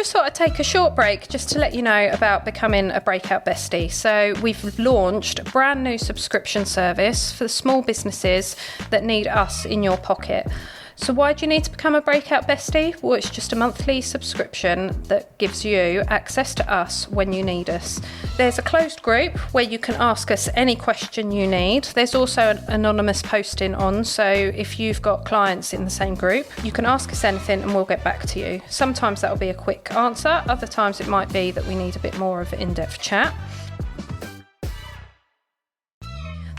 just thought I'd take a short break just to let you know about becoming a Breakout Bestie. So we've launched a brand new subscription service for the small businesses that need us in your pocket. So why do you need to become a Breakout Bestie? Well, it's just a monthly subscription that gives you access to us when you need us. There's a closed group where you can ask us any question you need. There's also an anonymous posting on, so if you've got clients in the same group, you can ask us anything and we'll get back to you. Sometimes that'll be a quick answer, other times it might be that we need a bit more of an in-depth chat.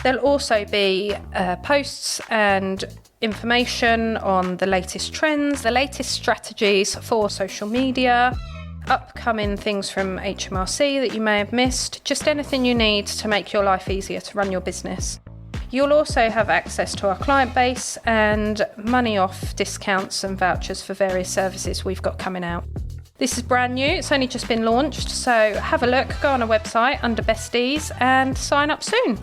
There'll also be posts and information on the latest trends, the latest strategies for social media, upcoming things from HMRC that you may have missed, just anything you need to make your life easier to run your business. You'll also have access to our client base and money off discounts and vouchers for various services we've got coming out. This is brand new, it's only just been launched, so have a look, go on our website under Besties and sign up soon.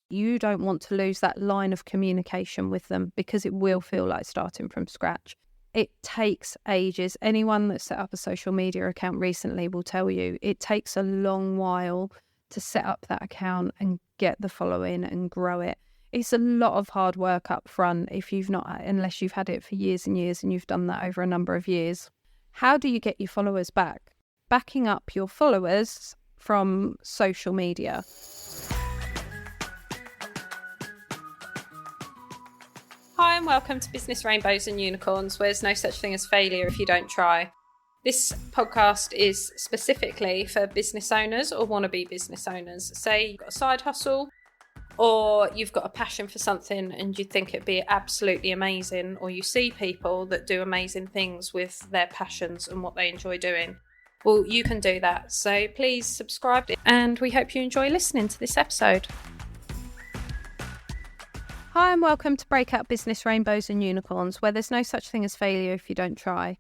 You don't want to lose that line of communication with them because it will feel like starting from scratch. It takes ages. Anyone that's set up a social media account recently will tell you it takes a long while to set up that account and get the following and grow it. It's a lot of hard work up front unless you've had it for years and years and you've done that over a number of years. How do you get your followers back? Backing up your followers from social media. Hi and welcome to Business Rainbows and Unicorns, where there's no such thing as failure if you don't try. This podcast is specifically for business owners or wannabe business owners. Say you've got a side hustle or you've got a passion for something and you think it'd be absolutely amazing, or you see people that do amazing things with their passions and what they enjoy doing. Well, you can do that. So please subscribe and we hope you enjoy listening to this episode. Hi and welcome to Breakout Business Rainbows and Unicorns, where there's no such thing as failure if you don't try.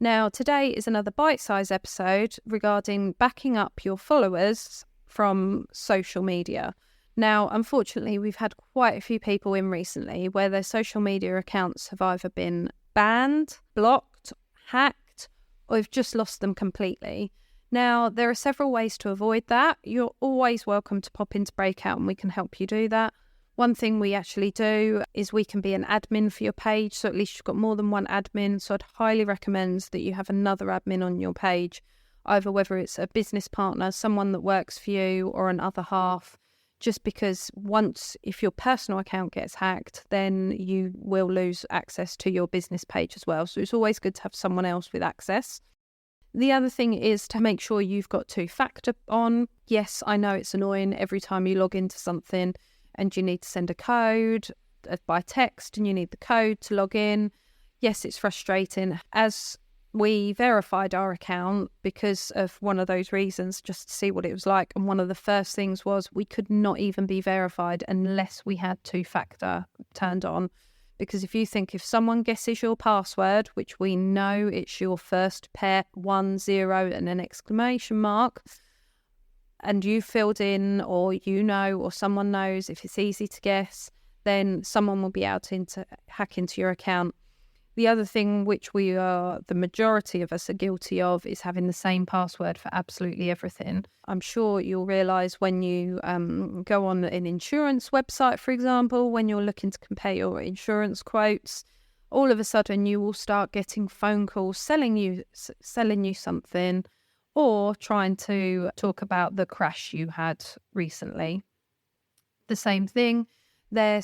Now, today is another bite-sized episode regarding backing up your followers from social media. Now, unfortunately, we've had quite a few people in recently where their social media accounts have either been banned, blocked, hacked, or have just lost them completely. Now, there are several ways to avoid that. You're always welcome to pop into Breakout and we can help you do that. One thing we actually do is we can be an admin for your page, so at least you've got more than one admin. So I'd highly recommend that you have another admin on your page, either whether it's a business partner, someone that works for you, or an other half, just because if your personal account gets hacked, then you will lose access to your business page as well. So it's always good to have someone else with access. The other thing is to make sure you've got two-factor on. Yes, I know it's annoying every time you log into something and you need to send a code by text and you need the code to log in. Yes, it's frustrating. As we verified our account because of one of those reasons, just to see what it was like. And one of the first things was we could not even be verified unless we had two-factor turned on. Because if someone guesses your password, which we know it's your first pair, 10 and an exclamation mark, and you filled in or or someone knows if it's easy to guess, then someone will be able to hack into your account. The other thing which the majority of us are guilty of is having the same password for absolutely everything. I'm sure you'll realise when you go on an insurance website, for example, when you're looking to compare your insurance quotes, all of a sudden you will start getting phone calls selling you something, or trying to talk about the crash you had recently. The same thing, their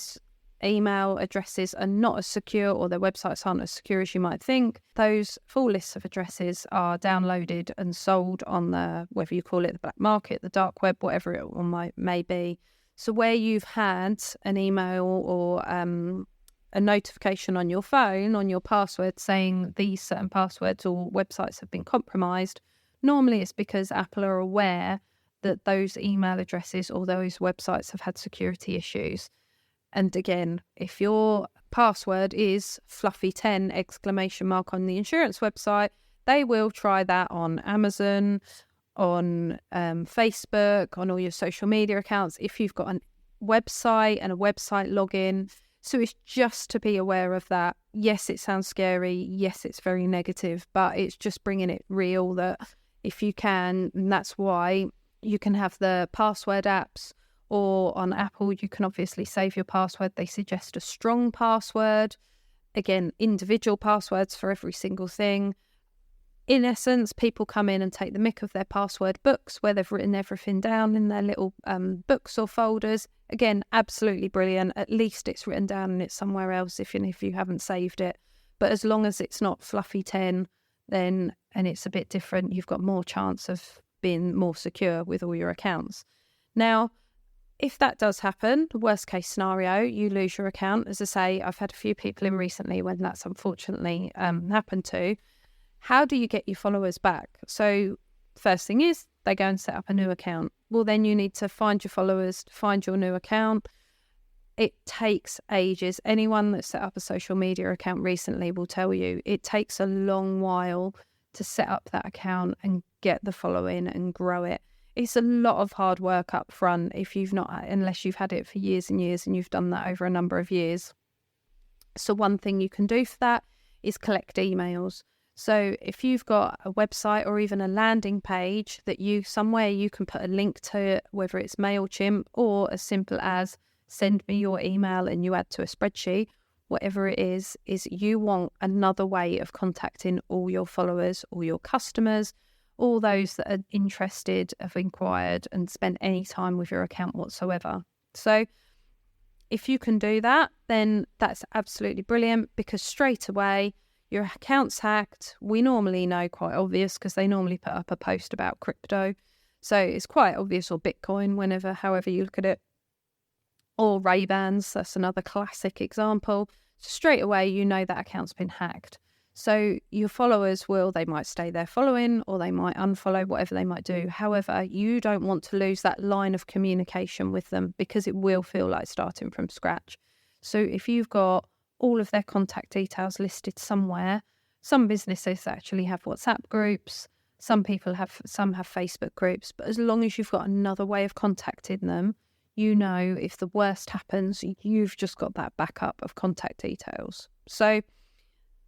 email addresses are not as secure, or their websites aren't as secure as you might think. Those full lists of addresses are downloaded and sold on whether you call it the black market, the dark web, whatever it may be. So where you've had an email or a notification on your phone, on your password, saying these certain passwords or websites have been compromised, normally it's because Apple are aware that those email addresses or those websites have had security issues. And again, if your password is fluffy10 exclamation mark on the insurance website, they will try that on Amazon, on Facebook, on all your social media accounts, if you've got a website and a website login. So it's just to be aware of that. Yes, it sounds scary. Yes, it's very negative, but it's just bringing it real that if you can, and that's why you can have the password apps, or on Apple, you can obviously save your password. They suggest a strong password. Again, individual passwords for every single thing. In essence, people come in and take the mick of their password books where they've written everything down in their little books or folders. Again, absolutely brilliant. At least it's written down and it's somewhere else if you haven't saved it. But as long as it's not fluffy 10, then, and it's a bit different, you've got more chance of being more secure with all your accounts. Now, if that does happen, the worst case scenario, you lose your account. As I say, I've had a few people in recently when that's unfortunately happened to. How do you get your followers back? So first thing is they go and set up a new account. Well, then you need to find your followers, find your new account. It takes ages. Anyone that set up a social media account recently will tell you it takes a long while to set up that account and get the following and grow it. It's a lot of hard work up front unless you've had it for years and years and you've done that over a number of years. So one thing you can do for that is collect emails. So if you've got a website or even a landing page that somewhere you can put a link to, whether it's MailChimp or as simple as send me your email and you add to a spreadsheet, whatever it is you want another way of contacting all your followers, all your customers, all those that are interested, have inquired and spent any time with your account whatsoever. So if you can do that, then that's absolutely brilliant, because straight away your account's hacked. We normally know, quite obvious, because they normally put up a post about crypto. So it's quite obvious, or Bitcoin, however you look at it. Or Ray-Bans, that's another classic example. So straight away, you know that account's been hacked. So your followers they might stay there following, or they might unfollow, whatever they might do. However, you don't want to lose that line of communication with them, because it will feel like starting from scratch. So if you've got all of their contact details listed somewhere, some businesses actually have WhatsApp groups, some have Facebook groups, but as long as you've got another way of contacting them, you know if the worst happens, you've just got that backup of contact details. So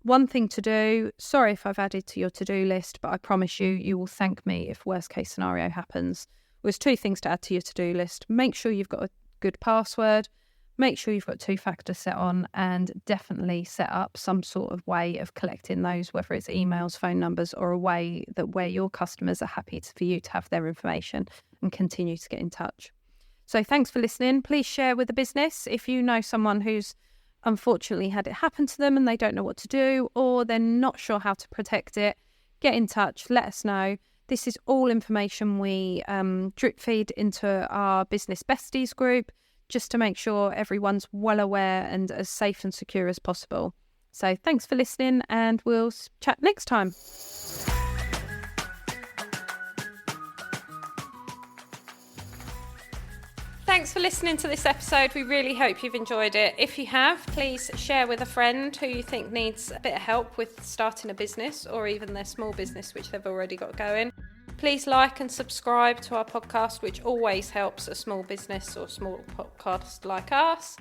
one thing to do, sorry if I've added to your to-do list, but I promise you will thank me if worst case scenario happens. There's 2 things to add to your to-do list. Make sure you've got a good password, make sure you've got 2-factor set on, and definitely set up some sort of way of collecting those, whether it's emails, phone numbers, or a way that where your customers are happy for you to have their information and continue to get in touch. So thanks for listening. Please share with the business if you know someone who's unfortunately had it happen to them and they don't know what to do, or they're not sure how to protect it. Get in touch, let us know. This is all information we drip feed into our Business Besties group, just to make sure everyone's well aware and as safe and secure as possible. So thanks for listening, and we'll chat next time. Thanks for listening to this episode. We really hope you've enjoyed it. If you have, please share with a friend who you think needs a bit of help with starting a business, or even their small business which they've already got going. Please like and subscribe to our podcast, which always helps a small business or small podcast like us.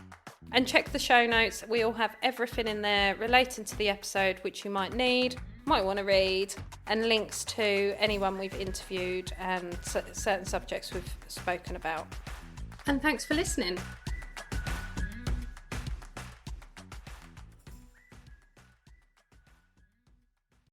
And check the show notes. We all have everything in there relating to the episode which you might need, might want to read, and links to anyone we've interviewed and certain subjects we've spoken about. And thanks for listening.